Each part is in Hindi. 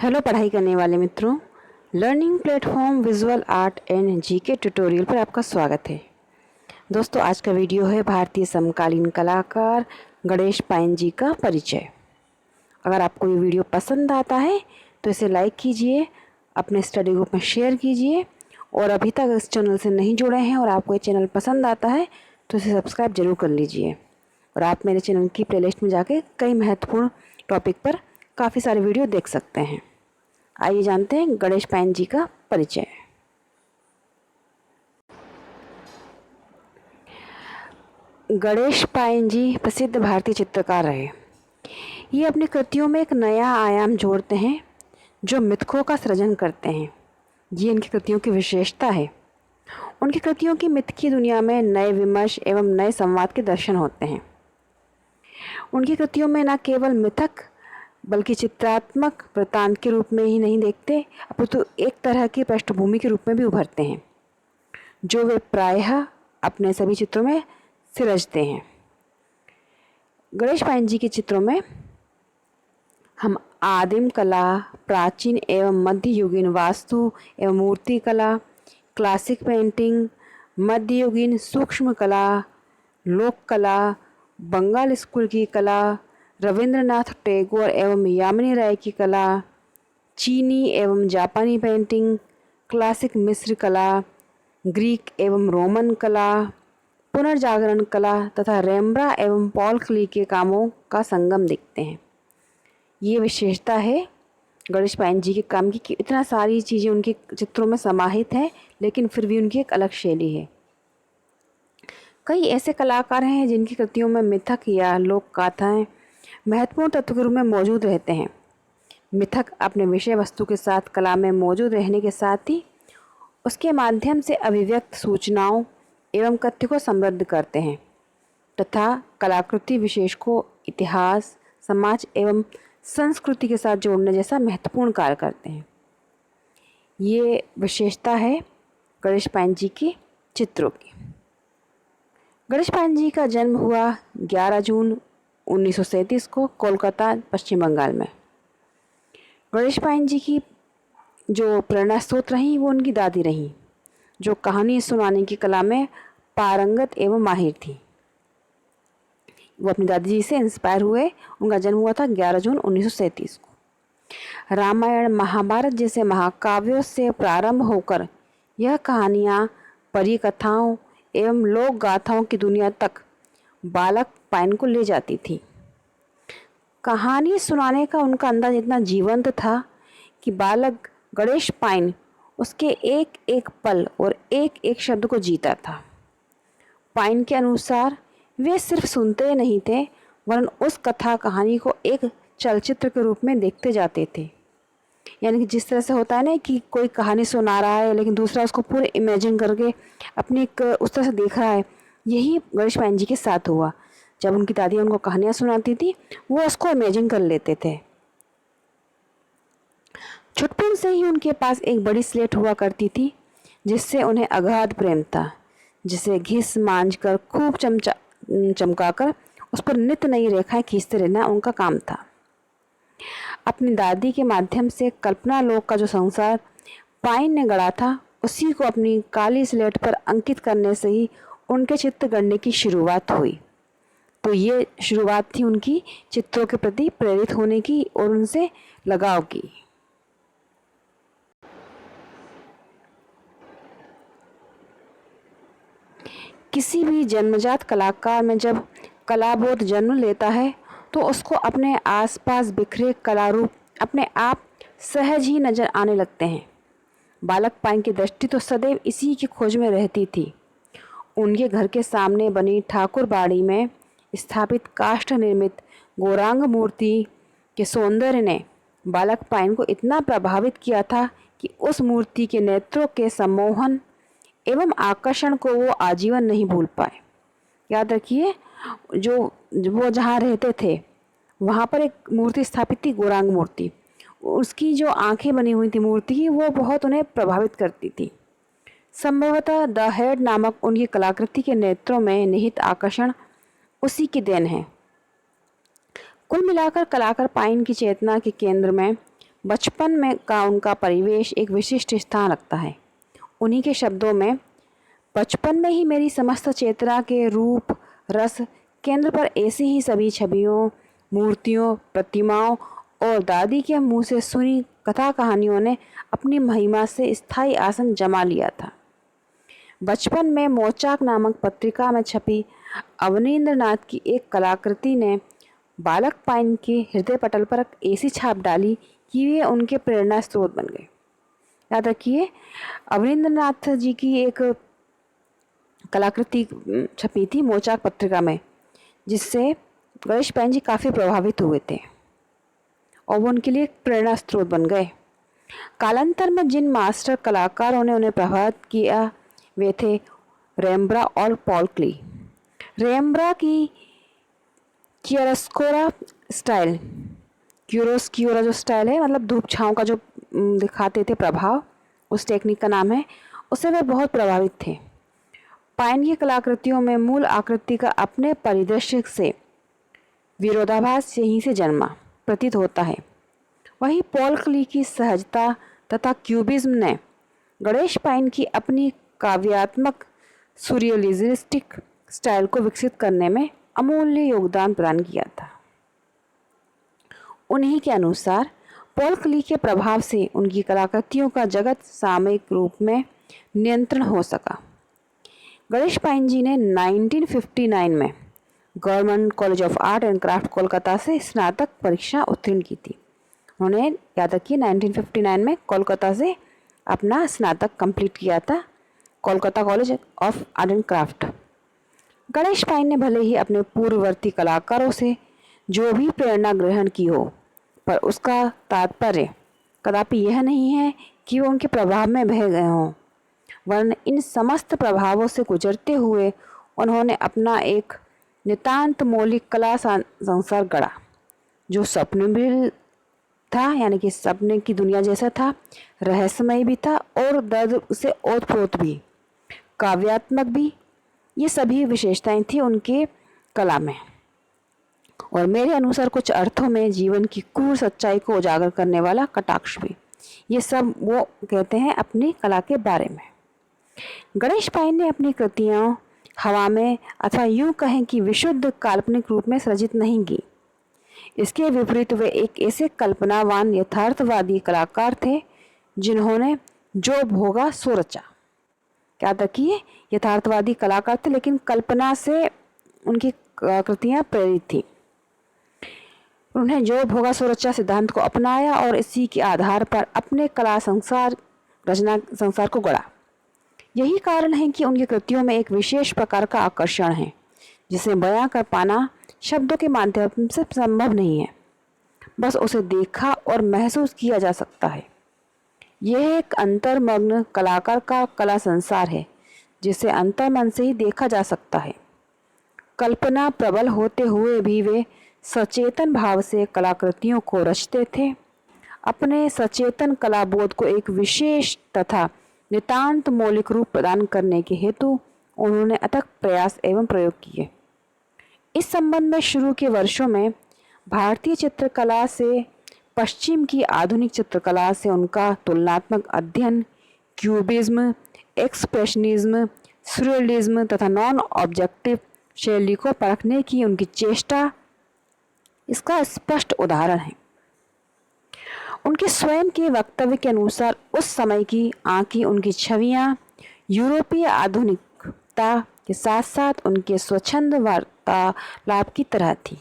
हेलो पढ़ाई करने वाले मित्रों, learning platform visual art and GK tutorial पर आपका स्वागत है। दोस्तों, आज का वीडियो है भारतीय समकालीन कलाकार गणेश पायन जी का परिचय। अगर आपको ये वीडियो पसंद आता है तो इसे लाइक कीजिए, अपने स्टडी ग्रुप में शेयर कीजिए और अभी तक इस चैनल से नहीं जुड़े हैं और आपको ये चैनल पसंद आता है तो इसे सब्सक्राइब जरूर कर लीजिए। और आप मेरे चैनल की प्लेलिस्ट में जाके कई महत्वपूर्ण टॉपिक पर काफ़ी सारे वीडियो देख सकते हैं। आइए जानते हैं गणेश पायन जी का परिचय। गणेश पायन जी प्रसिद्ध भारतीय चित्रकार रहे। ये अपनी कृतियों में एक नया आयाम जोड़ते हैं जो मिथकों का सृजन करते हैं। ये इनकी कृतियों की विशेषता है। उनकी कृतियों की मिथ की दुनिया में नए विमर्श एवं नए संवाद के दर्शन होते हैं। उनकी कृतियों में न केवल मिथक बल्कि चित्रात्मक वृत्तांत के रूप में ही नहीं देखते, अपितु एक तरह की पृष्ठभूमि के रूप में भी उभरते हैं जो वे प्रायः अपने सभी चित्रों में सिरजते हैं। गणेश पायन जी के चित्रों में हम आदिम कला, प्राचीन एवं मध्ययुगीन वास्तु एवं मूर्ति कला, क्लासिक पेंटिंग, मध्ययुगीन सूक्ष्म कला, लोक कला, बंगाल स्कूल की कला, रविंद्रनाथ टैगोर एवं यामिनी राय की कला, चीनी एवं जापानी पेंटिंग, क्लासिक मिस्र कला, ग्रीक एवं रोमन कला, पुनर्जागरण कला तथा रेम्ब्रा एवं पॉल क्ली के कामों का संगम देखते हैं। ये विशेषता है गणेश पायन जी के काम की कि इतना सारी चीज़ें उनके चित्रों में समाहित है, लेकिन फिर भी उनकी एक अलग शैली है। कई ऐसे कलाकार हैं जिनकी कृतियों में मिथक या लोक गाथाएं महत्वपूर्ण तत्व के रूप में मौजूद रहते हैं। मिथक अपने विषय वस्तु के साथ कला में मौजूद रहने के साथ ही उसके माध्यम से अभिव्यक्त सूचनाओं एवं कथ्य को समृद्ध करते हैं तथा कलाकृति विशेष को इतिहास, समाज एवं संस्कृति के साथ जोड़ने जैसा महत्वपूर्ण कार्य करते हैं। ये विशेषता है गणेश पायन जी के चित्रों की। गणेश पायन जी का जन्म हुआ 11 जून 1937 को कोलकाता, पश्चिम बंगाल में। गणेश पायन जी की जो प्रेरणा स्रोत रही वो उनकी दादी रही, जो कहानी सुनाने की कला में पारंगत एवं माहिर थी। वो अपनी दादी जी से इंस्पायर हुए। उनका जन्म हुआ था 11 जून 1937 को। रामायण, महाभारत जैसे महाकाव्यों से प्रारंभ होकर यह कहानियाँ, परिकथाओं एवं लोक गाथाओं की दुनिया तक बालक पायन को ले जाती थी। कहानी सुनाने का उनका अंदाज इतना जीवंत था कि बालक गणेश पायन उसके एक एक पल और एक एक शब्द को जीता था। पायन के अनुसार वे सिर्फ सुनते नहीं थे वरन उस कथा कहानी को एक चलचित्र के रूप में देखते जाते थे। यानी कि जिस तरह से होता है ना कि कोई कहानी सुना रहा है लेकिन दूसरा उसको पूरे इमेजिन करके अपनी एक उस तरह से देख रहा है, यही गणेश पायन जी के साथ हुआ। जब उनकी दादी उनको कहानियाँ सुनाती थी वो उसको इमेजिन कर लेते थे। छुटपुन से ही उनके पास एक बड़ी स्लेट हुआ करती थी जिससे उन्हें अगाध प्रेम था, जिसे घिस मांझ कर खूब चमकाकर उस पर नित्य नई रेखाएं खींचते रहना उनका काम था। अपनी दादी के माध्यम से कल्पना लोक का जो संसार पायन ने गढ़ा था उसी को अपनी काली स्लेट पर अंकित करने से ही उनके चित्र गढ़ने की शुरुआत हुई। तो ये शुरुआत थी उनकी चित्रों के प्रति प्रेरित होने की और उनसे लगाव की। किसी भी जन्मजात कलाकार में जब कलाबोध जन्म लेता है तो उसको अपने आसपास बिखरे कलारूप अपने आप सहज ही नजर आने लगते हैं। बालक पायन की दृष्टि तो सदैव इसी की खोज में रहती थी। उनके घर के सामने बनी ठाकुर बाड़ी में स्थापित काष्ठ निर्मित गौरांग मूर्ति के सौंदर्य ने बालक पायन को इतना प्रभावित किया था कि उस मूर्ति के नेत्रों के सम्मोहन एवं आकर्षण को वो आजीवन नहीं भूल पाए। याद रखिए, जो वो जहाँ रहते थे वहाँ पर एक मूर्ति स्थापित थी, गौरांग मूर्ति। उसकी जो आंखें बनी हुई थी मूर्ति की, वो बहुत उन्हें प्रभावित करती थी। संभवतः द हेड नामक उनकी कलाकृति के नेत्रों में निहित आकर्षण उसी की देन है। कुल मिलाकर कलाकार पायन की चेतना के केंद्र में बचपन में का उनका परिवेश एक विशिष्ट स्थान रखता है। उन्हीं के शब्दों में, बचपन में ही मेरी समस्त चेतना के रूप रस केंद्र पर ऐसी ही सभी छवियों, मूर्तियों, प्रतिमाओं और दादी के मुंह से सुनी कथा कहानियों ने अपनी महिमा से स्थायी आसन जमा लिया था। बचपन में मोचाक नामक पत्रिका में छपी अवनींद्रनाथ की एक कलाकृति ने बालक पाइन के हृदय पटल पर ऐसी छाप डाली कि वे उनके प्रेरणा स्रोत बन गए। याद रखिए, अवनींद्रनाथ जी की एक कलाकृति छपी थी मोचाक पत्रिका में, जिससे गणेश पाइन जी काफ़ी प्रभावित हुए थे और वो उनके लिए प्रेरणा स्रोत बन गए। कालांतर में जिन मास्टर कलाकारों ने उन्हें प्रभावित किया वे थे रेम्ब्रा और पॉल क्ली। रेम्ब्रा की क्यूरोस्कोरा स्टाइल, क्यूरोस्क्यूरा जो स्टाइल है, मतलब धूप छाँव का जो दिखाते थे प्रभाव, उस टेक्निक का नाम है, उससे वे बहुत प्रभावित थे। पाइन की कलाकृतियों में मूल आकृति का अपने परिदृश्य से विरोधाभास यहीं से जन्मा प्रतीत होता है। वहीं पॉल क्ली की सहजता तथा क्यूबिज्म ने गणेश पाइन की अपनी काव्यात्मक सूरियलिस्टिक स्टाइल को विकसित करने में अमूल्य योगदान प्रदान किया था। उन्हीं के अनुसार पॉल क्ली के प्रभाव से उनकी कलाकृतियों का जगत सामयिक रूप में नियंत्रण हो सका। गणेश पाइन जी ने 1959 में government college of art and craft Kolkata से स्नातक परीक्षा उत्तीर्ण की थी। उन्होंने, याद रखिए, 1959 में कोलकाता से अपना स्नातक कंप्लीट किया था, Kolkata college of art and craft. Ganesh pine ने भले ही अपने पूर्ववर्ती कलाकारों से जो भी प्रेरणा ग्रहण की हो, पर उसका तात्पर्य कदापि यह नहीं है कि वो उनके प्रभाव में बह गए हों, वरन इन समस्त प्रभावों से गुजरते हुए उन्होंने अपना एक नितांत मौलिक कला संसार गढ़ा, जो स्वप्नमय था, यानी कि सपने की दुनिया जैसा था, रहस्यमय भी था और दर्द से ओतप्रोत भी, काव्यात्मक भी। ये सभी विशेषताएं थी उनके कला में, और मेरे अनुसार कुछ अर्थों में जीवन की क्रूर सच्चाई को उजागर करने वाला कटाक्ष भी। ये सब वो कहते हैं अपनी कला के बारे में। गणेश पाइन ने अपनी कृतियाँ हवा में अथवा यूँ कहें कि विशुद्ध काल्पनिक रूप में सृजित नहीं की। इसके विपरीत वे एक ऐसे कल्पनावान यथार्थवादी कलाकार थे जिन्होंने जो भोगा सो रचा। याद रखिए, यथार्थवादी कलाकार थे, लेकिन कल्पना से उनकी कृतियाँ प्रेरित थी। उन्हें जो भोगा सो रचा सिद्धांत को अपनाया और इसी के आधार पर अपने कला संसार रचना संसार को गढ़ा। यही कारण है कि उनकी कृतियों में एक विशेष प्रकार का आकर्षण है, जिसे बयां कर पाना शब्दों के माध्यम से संभव नहीं है, बस उसे देखा और महसूस किया जा सकता है। यह एक अंतर्मग्न कलाकार का कला संसार है, जिसे अंतर्मन से ही देखा जा सकता है। कल्पना प्रबल होते हुए भी वे सचेतन भाव से कलाकृतियों को रचते थे। अपने सचेतन कलाबोध को एक विशेष तथा नितांत मौलिक रूप प्रदान करने के हेतु उन्होंने अथक प्रयास एवं प्रयोग किए। इस संबंध में शुरू के वर्षों में भारतीय चित्रकला से पश्चिम की आधुनिक चित्रकला से उनका तुलनात्मक अध्ययन, क्यूबिज्म, एक्सप्रेशनिज्म, सूरियलिज्म तथा नॉन ऑब्जेक्टिव शैली को परखने की उनकी चेष्टा इसका स्पष्ट उदाहरण है। उनके स्वयं के वक्तव्य के अनुसार उस समय की आंकी उनकी छवियां यूरोपीय आधुनिकता के साथ साथ उनके स्वच्छंद वार्तालाप की तरह थी।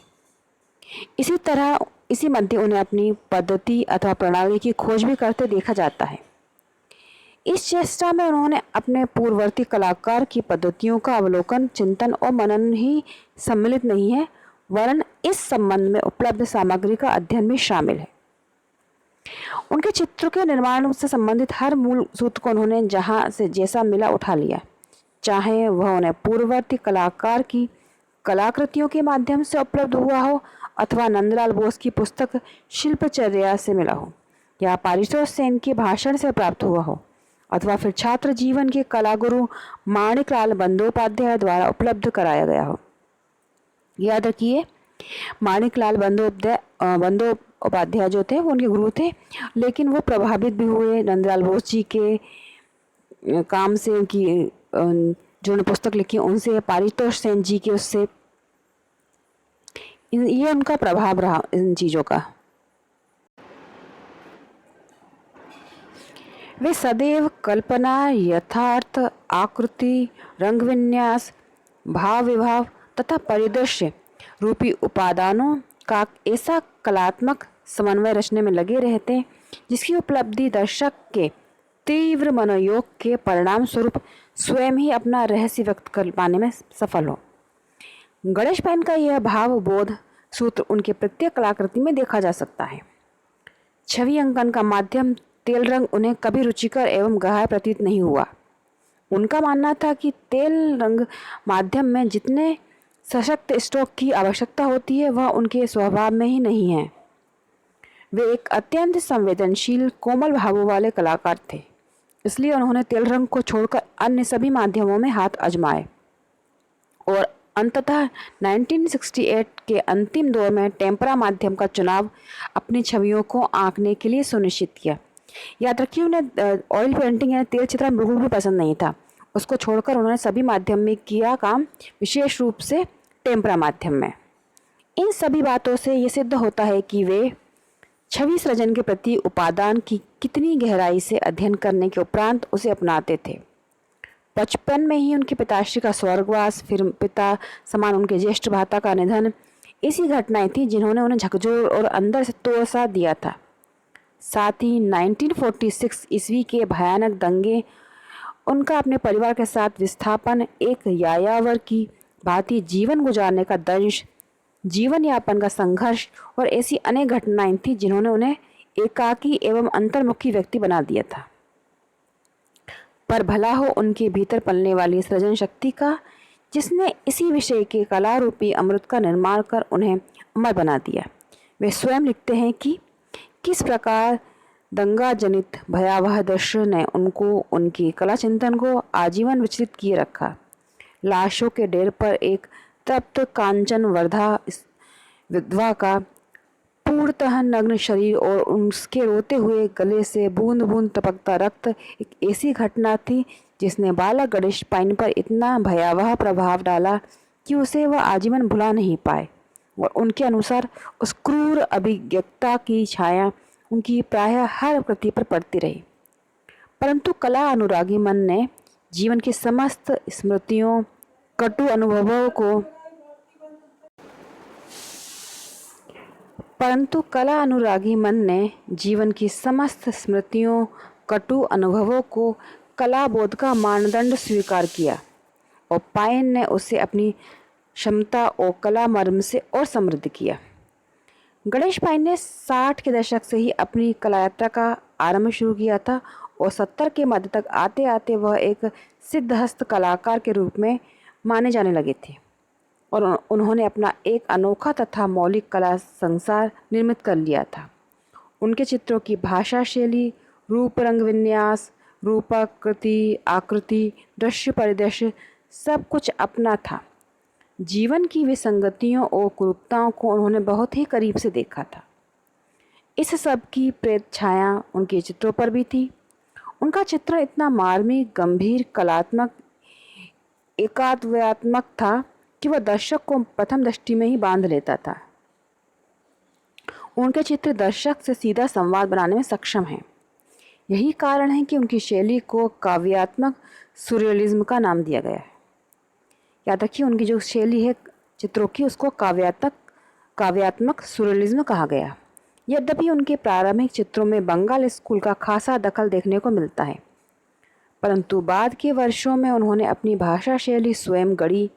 इसी मध्य उन्हें अपनी पद्धति अथवा प्रणाली की खोज भी करते देखा जाता है। इस चेष्टा में उन्होंने अपने पूर्ववर्ती कलाकार की पद्धतियों का अवलोकन, चिंतन और मनन ही सम्मिलित नहीं है, वरन इस संबंध में उपलब्ध सामग्री का अध्ययन भी शामिल है। उनके चित्रों के निर्माण से संबंधित हर मूल सूत्र को उन्होंने जहां से जैसा मिला उठा लिया, चाहे वह उन्हें पूर्ववर्ती कलाकार की कलाकृतियों के माध्यम से उपलब्ध हुआ हो अथवा नंदलाल बोस की पुस्तक शिल्पचर्या से मिला हो, या पारितोष सेन के भाषण से प्राप्त हुआ हो, अथवा फिर छात्र जीवन के कलागुरु माणिकलाल बंदोपाध्याय द्वारा उपलब्ध कराया गया हो। याद रखिए, माणिकलाल उपाध्याय जो थे वो उनके गुरु थे, लेकिन वो प्रभावित भी हुए नंदलाल बोस जी के काम से, उनकी जो उन्होंने पुस्तक लिखी उनसे, पारितोष सेन जी के उससे, ये उनका प्रभाव रहा इन चीज़ों का। वे सदैव कल्पना, यथार्थ, आकृति, रंग विन्यास, भाव विभाव तथा परिदृश्य रूपी उपादानों का ऐसा कलात्मक समन्वय रचने में लगे रहते जिसकी उपलब्धि दर्शक के तीव्र मनोयोग के परिणाम स्वरूप स्वयं ही अपना रहस्य व्यक्त कर पाने में सफल हो। गणेश पायन का यह भाव बोध सूत्र उनके प्रत्येक कलाकृति में देखा जा सकता है। छवि अंकन का माध्यम तेल रंग उन्हें कभी रुचिकर एवं गहरा प्रतीत नहीं हुआ। उनका मानना था कि तेल रंग माध्यम में जितने सशक्त स्ट्रोक की आवश्यकता होती है वह उनके स्वभाव में ही नहीं है। वे एक अत्यंत संवेदनशील कोमल भावों वाले कलाकार थे, इसलिए उन्होंने तेल रंग को छोड़कर अन्य सभी माध्यमों में हाथ आजमाए और अंततः 1968 के अंतिम दौर में टेम्परा माध्यम का चुनाव अपनी छवियों को आंकने के लिए सुनिश्चित किया। याद रखिए, उन्हें ऑयल पेंटिंग या तेल चित्रण बिल्कुल भी पसंद नहीं था। उसको छोड़कर उन्होंने सभी माध्यम में किया काम, विशेष रूप से टेम्परा माध्यम में। इन सभी बातों से ये सिद्ध होता है कि वे छवि सृजन के प्रति उपादान की कितनी गहराई से अध्ययन करने के उपरांत उसे अपनाते थे। बचपन में ही उनके पिताश्री का स्वर्गवास, फिर पिता समान उनके ज्येष्ठ भ्राता का निधन, ऐसी घटनाएं थी जिन्होंने उन्हें झकझोर और अंदर से तोड़ दिया था। साथ ही 1946 ईस्वी के भयानक दंगे, उनका अपने परिवार के साथ विस्थापन, एक यायावर की भांति जीवन गुजारने का दंश, जीवन यापन का संघर्ष और ऐसी अनेक घटनाएं थी जिन्होंने उन्हें एकाकी एवं अंतर्मुखी व्यक्ति बना दिया था। पर भला हो उनके भीतर पलने वाली सृजन शक्ति का, जिसने इसी विषय के कला रूपी अमृत का निर्माण कर उन्हें अमर बना दिया। वे स्वयं लिखते हैं कि किस प्रकार दंगा जनित भयावह दृश्य ने उनको, उनकी कला चिंतन को आजीवन विचलित किए रखा। लाशों के ढेर पर एक तप्त कांचन वर्धा विधवा का पूर्णतः नग्न शरीर और उसके रोते हुए गले से बूंद बूंद टपकता रक्त एक ऐसी घटना थी जिसने बालक गणेश पायन पर इतना भयावह प्रभाव डाला कि उसे वह आजीवन भुला नहीं पाए। और उनके अनुसार उस क्रूर अभिज्ञता की छाया उनकी प्रायः हर कृति पर पड़ती रही। परंतु कला अनुरागी मन ने जीवन की समस्त स्मृतियों, कटु अनुभवों को परंतु कला अनुरागी मन ने जीवन की समस्त स्मृतियों, कटु अनुभवों को कला बोध का मानदंड स्वीकार किया और पायन ने उसे अपनी क्षमता और कला मर्म से और समृद्ध किया। गणेश पायन ने 60 के दशक से ही अपनी कला यात्रा का आरंभ शुरू किया था और 70 के मध्य तक आते आते वह एक सिद्धहस्त कलाकार के रूप में माने जाने लगे थे और उन्होंने अपना एक अनोखा तथा मौलिक कला संसार निर्मित कर लिया था। उनके चित्रों की भाषा शैली, रूप रंग विन्यास, रूपाकृति, आकृति, दृश्य परिदृश्य सब कुछ अपना था। जीवन की विसंगतियों और कुरूपताओं को उन्होंने बहुत ही करीब से देखा था। इस सब की प्रेत छाया उनके चित्रों पर भी थी। उनका चित्रण इतना मार्मिक, गंभीर, कलात्मक, एकात्मक था कि वह दर्शक को प्रथम दृष्टि में ही बांध लेता था। उनके चित्र दर्शक से सीधा संवाद बनाने में सक्षम हैं। यही कारण है कि उनकी शैली को काव्यात्मक सुरियलिज्म का नाम दिया गया है। याद रखिए, उनकी जो शैली है चित्रों की, उसको काव्यात्मक सुरियलिज्म कहा गया। यद्यपि उनके प्रारंभिक चित्रों में बंगाल स्कूल का खासा दखल देखने को मिलता है, परंतु बाद के वर्षों में उन्होंने अपनी भाषा शैली स्वयं गढ़ी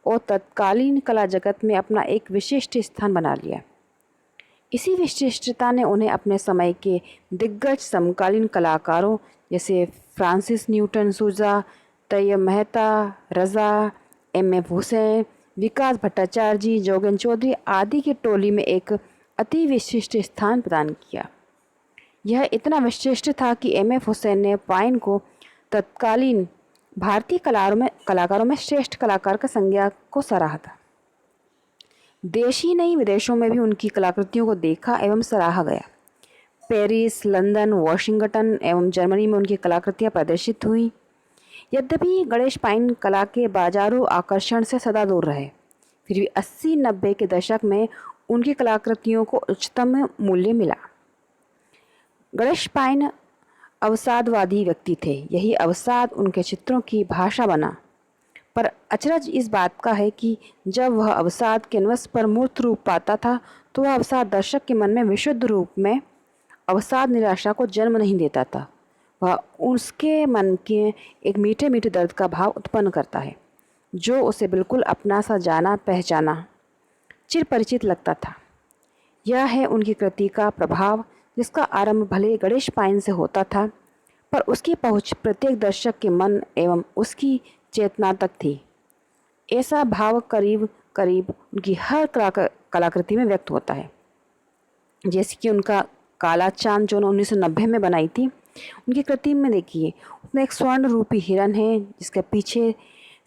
और तत्कालीन कला जगत में अपना एक विशिष्ट स्थान बना लिया। इसी विशिष्टता ने उन्हें अपने समय के दिग्गज समकालीन कलाकारों जैसे फ्रांसिस न्यूटन सूजा, तैयब मेहता, रज़ा, एम.एफ. हुसैन, विकास भट्टाचार्य जी, जोगेन चौधरी आदि की टोली में एक अति विशिष्ट स्थान प्रदान किया। यह इतना विशिष्ट था कि एम.एफ. हुसैन ने पायन को तत्कालीन भारतीय कलाकारों में श्रेष्ठ कलाकार का संज्ञा को सराहा था। देश ही नहीं विदेशों में भी उनकी कलाकृतियों को देखा एवं सराहा गया। पेरिस, लंदन, वॉशिंगटन एवं जर्मनी में उनकी कलाकृतियाँ प्रदर्शित हुई। यद्यपि गणेश पाइन कला के बाजारू आकर्षण से सदा दूर रहे, फिर भी 80-90 के दशक में उनकी कलाकृतियों को उच्चतम मूल्य मिला। गणेश पाइन अवसादवादी व्यक्ति थे। यही अवसाद उनके चित्रों की भाषा बना। पर अचरज इस बात का है कि जब वह अवसाद कैनवस पर मूर्त रूप पाता था तो वह अवसाद दर्शक के मन में विशुद्ध रूप में अवसाद निराशा को जन्म नहीं देता था। वह उसके मन के एक मीठे मीठे दर्द का भाव उत्पन्न करता है जो उसे बिल्कुल अपना सा जाना पहचाना चिर परिचित लगता था। यह है उनकी कृति का प्रभाव, जिसका आरंभ भले गणेश पाइन से होता था, पर उसकी पहुंच प्रत्येक दर्शक के मन एवं उसकी चेतना तक थी। ऐसा भाव करीब करीब उनकी हर कलाकृति में व्यक्त होता है। जैसे कि उनका काला चांद जो 1990 में बनाई थी, उनकी कृति में देखिए उसमें एक स्वर्ण रूपी हिरन है जिसके पीछे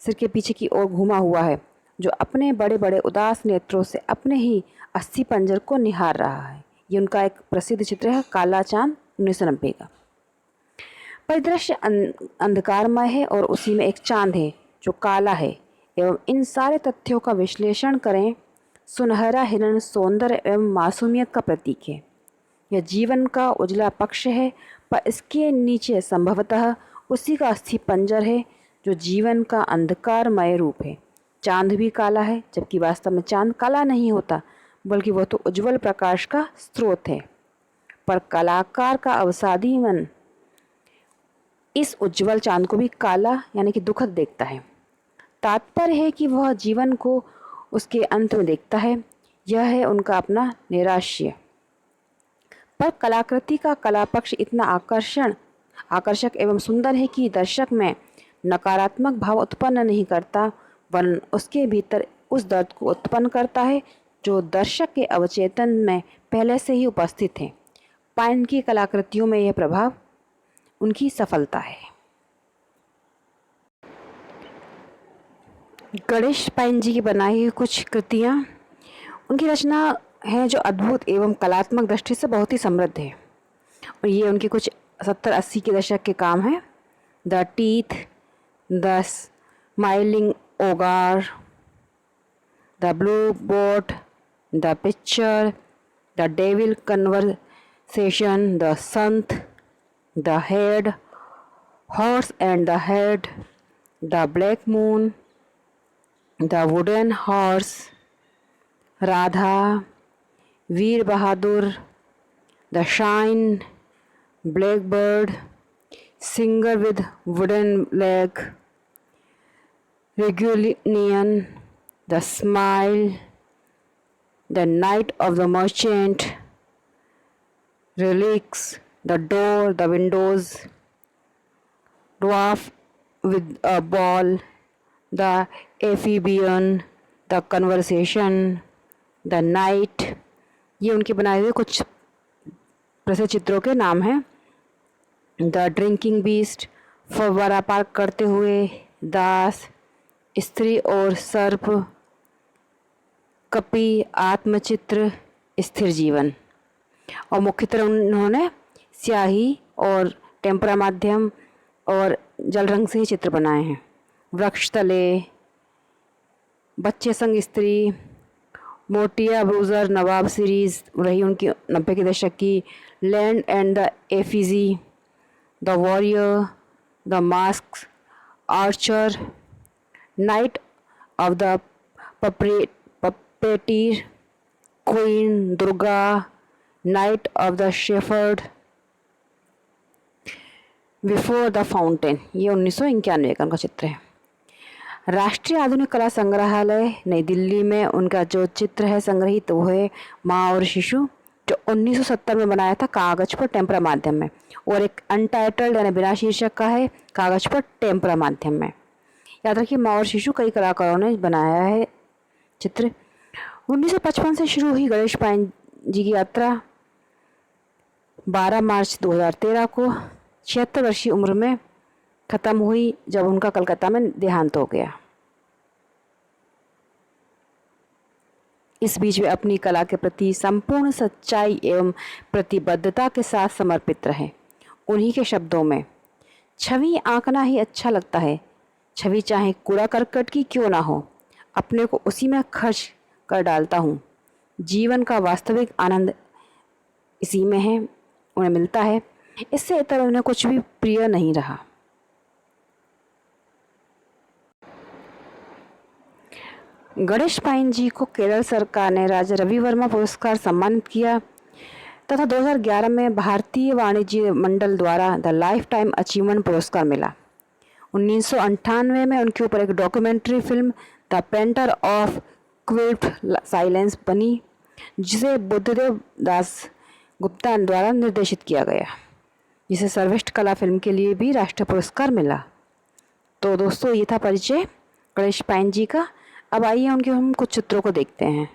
सिर के पीछे की ओर घुमा हुआ है, जो अपने बड़े बड़े उदास नेत्रों से अपने ही अस्थि पंजर को निहार रहा है। ये उनका एक प्रसिद्ध चित्र है, काला चांद 1990 का। परिदृश्य अंधकारमय है और उसी में एक चांद है जो काला है। एवं इन सारे तथ्यों का विश्लेषण करें, सुनहरा हिरण सौंदर्य एवं मासूमियत का प्रतीक है। यह जीवन का उजला पक्ष है, पर इसके नीचे संभवतः उसी का अस्थि पंजर है जो जीवन का अंधकारमय रूप है। चांद भी काला है, जबकि वास्तव में चांद काला नहीं होता, बल्कि वह तो उज्जवल प्रकाश का स्रोत है। पर कलाकार का अवसादी मन इस उज्जवल चांद को भी काला यानी कि दुखद देखता है। तात्पर्य है कि वह जीवन को उसके अंत में देखता है। यह है उनका अपना नैराश्य। पर कलाकृति का कला पक्ष इतना आकर्षक एवं सुंदर है कि दर्शक में नकारात्मक भाव उत्पन्न नहीं करता, वरन उसके भीतर उस दर्द को उत्पन्न करता है जो दर्शक के अवचेतन में पहले से ही उपस्थित है। पाइन की कलाकृतियों में यह प्रभाव उनकी सफलता है। गणेश पाइन जी की बनाई हुई कुछ कृतियाँ, उनकी रचना है जो अद्भुत एवं कलात्मक दृष्टि से बहुत ही समृद्ध है, और ये उनके कुछ 70-80 के दशक के काम हैं। The teeth, the smiling ogre, the blue boat, the picture, the devil conversation, the Sant, the head, horse and the head, the black moon, the wooden horse, Radha, Veer Bahadur, the shine, blackbird, singer with wooden leg, regulian, the smile, the night of the merchant, relics, the door, the windows, dwarf with a ball, the amphibian, the conversation, the night। ये उनके बनाए हुए कुछ प्रसिद्ध चित्रों के नाम हैं। द ड्रिंकिंग बीस्ट, फव्वारा पार करते हुए, दास, स्त्री और सर्प, कपि, आत्मचित्र, स्थिर जीवन। और मुख्यतः उन्होंने स्याही और टेम्परा माध्यम और जल रंग से ही चित्र बनाए हैं। वृक्ष तले, बच्चे संग स्त्री, मोटिया ब्रूजर नवाब सीरीज़ रही उनकी 90 के दशक की। Land and the effigy, the warrior, the mask, archer, night of the puppeteer, queen, Durga, night of the shepherd, before the fountain. ये 1991 का उनका चित्र है। राष्ट्रीय आधुनिक कला संग्रहालय नई दिल्ली में उनका जो चित्र है संग्रहित, वो है माँ और शिशु, जो 1970 में बनाया था कागज पर टेम्परा माध्यम में, और एक अनटाइटल्ड यानी बिना शीर्षक का है कागज पर टेम्परा माध्यम में। याद रखिए, माँ और शिशु कई कलाकारों ने बनाया है चित्र। 1955 से शुरू हुई गणेश पाइन जी की यात्रा 12 मार्च 2013 को 76 वर्षीय उम्र में ख़त्म हुई, जब उनका कलकत्ता में देहांत हो गया। इस बीच वे अपनी कला के प्रति संपूर्ण सच्चाई एवं प्रतिबद्धता के साथ समर्पित रहे। उन्हीं के शब्दों में, छवि आंकना ही अच्छा लगता है, छवि चाहे कूड़ा करकट की क्यों ना हो, अपने को उसी में खर्च कर डालता हूँ। जीवन का वास्तविक आनंद इसी में है, उन्हें मिलता है, इससे इतर उन्हें कुछ भी प्रिय नहीं रहा। गणेश पाइन जी को केरल सरकार ने राजा रवि वर्मा पुरस्कार सम्मानित किया तथा 2011 में भारतीय वाणिज्य मंडल द्वारा द लाइफ टाइम अचीवमेंट पुरस्कार मिला। 1998 में उनके ऊपर एक documentary film the painter of quit silence बनी, जिसे बुद्धदेव दास गुप्ता द्वारा निर्देशित किया गया, जिसे सर्वश्रेष्ठ कला फिल्म के लिए भी राष्ट्रीय पुरस्कार मिला। तो दोस्तों, ये था परिचय गणेश पाइन जी का। अब आइए उनके हम कुछ चित्रों को देखते हैं।